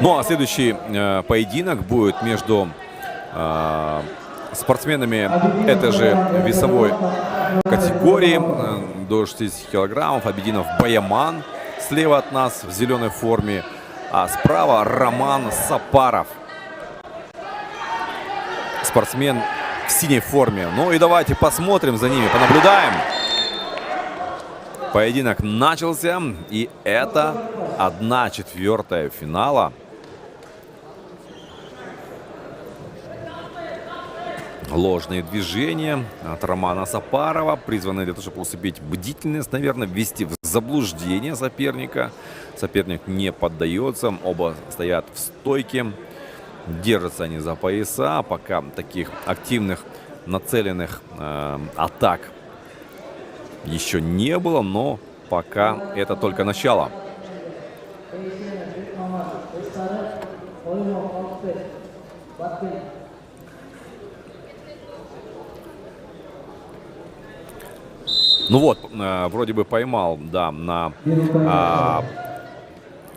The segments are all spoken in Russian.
Ну а следующий поединок будет между спортсменами этой же весовой категории до 60 килограммов. Абидинов Баяман слева от нас в зеленой форме, а справа Роман Сапаров, спортсмен в синей форме. Ну и давайте посмотрим за ними, понаблюдаем. Поединок начался, и это 1/4 финала. Ложные движения от Романа Сапарова, призванные для того, чтобы усыпить бдительность, наверное, ввести в заблуждение соперника. Соперник не поддается, оба стоят в стойке, держатся они за пояса. Пока таких активных, нацеленных атак еще не было, но пока это только начало. Ну вот, вроде бы поймал, да, на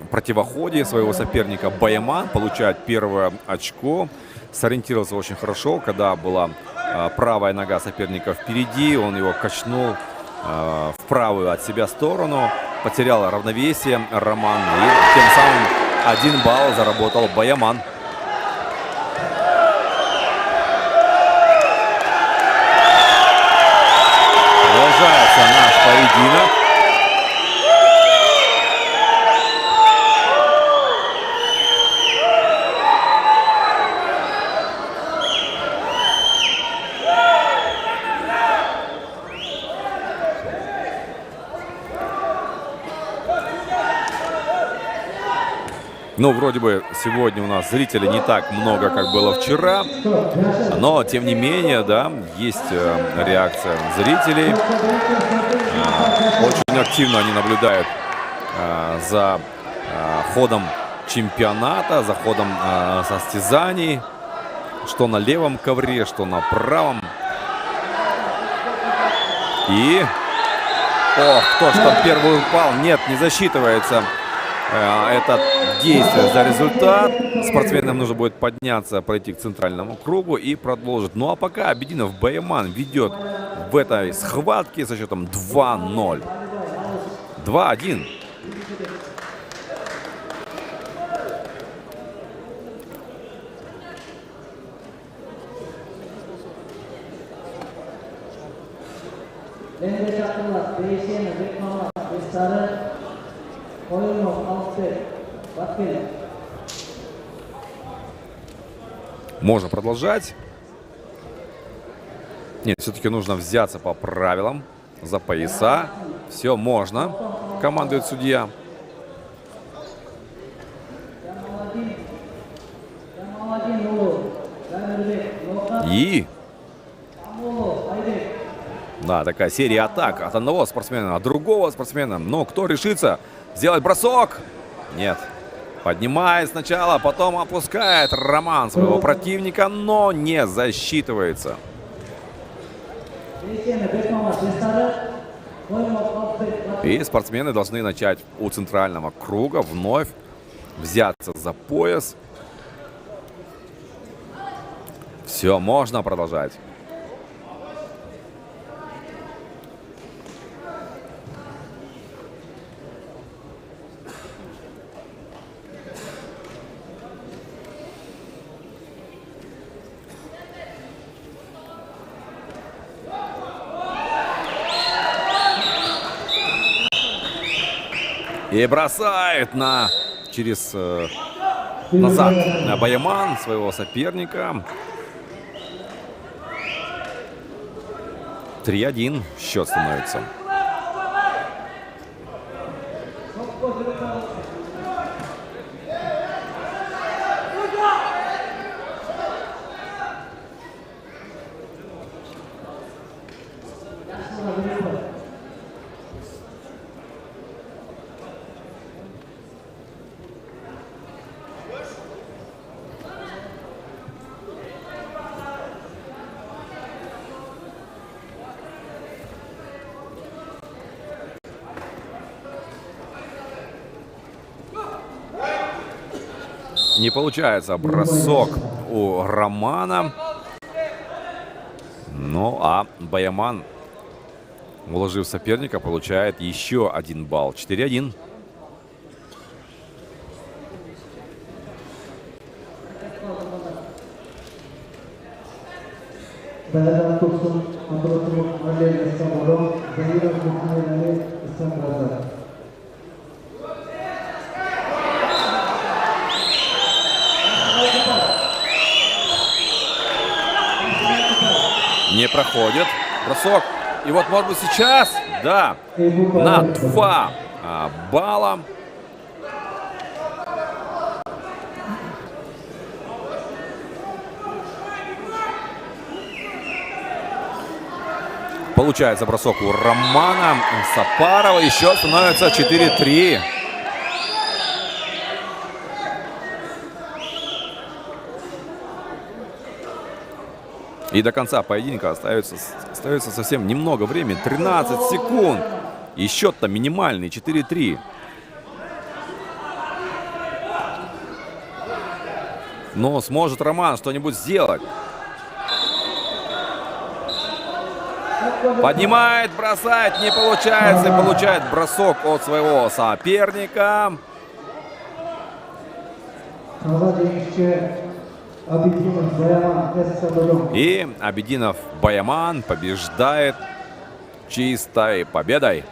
противоходе своего соперника Баяман, получает первое очко. Сориентировался очень хорошо, когда была правая нога соперника впереди, он его качнул в правую от себя сторону, потерял равновесие Роман, и тем самым 1 балл заработал Баяман. Продолжается наш поединок. Ну, вроде бы сегодня у нас зрителей не так много, как было вчера, но, тем не менее, да, есть реакция зрителей. Очень активно они наблюдают за ходом чемпионата, за ходом состязаний, что на левом ковре, что на правом. И, ох, кто ж там первый упал, нет, не засчитывается это действие за результат. Спортсменам нужно будет подняться, пройти к центральному кругу и продолжить. Ну а пока Абидинов Баяман ведет в этой схватке со счетом 2-0. 2-1. Можно продолжать. Нет, все-таки нужно взяться по правилам за пояса. Все можно, командует судья. И да, такая серия атак от одного спортсмена, от другого спортсмена. Но кто решится сделать бросок? Нет. Поднимает сначала, потом опускает Роман своего противника, но не засчитывается. И спортсмены должны начать у центрального круга вновь взяться за пояс. Все, можно продолжать. И бросает через назад Баяман своего соперника. 3-1 счет становится. Не получается бросок у Романа. Ну, а Баяман, уложив соперника, получает еще 1 балл. 4-1. Не проходит бросок. И вот, может быть, сейчас, да, на 2 балла. Получается бросок у Романа Сапарова. Еще становится 4-3. И до конца поединка остается совсем немного времени. 13 секунд. И счет-то минимальный. 4-3. Но сможет Роман что-нибудь сделать? Поднимает, бросает, не получается. И получает бросок от своего соперника. И Абидинов Баяман побеждает чистой победой.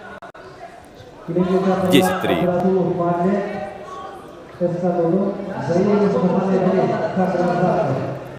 10-3.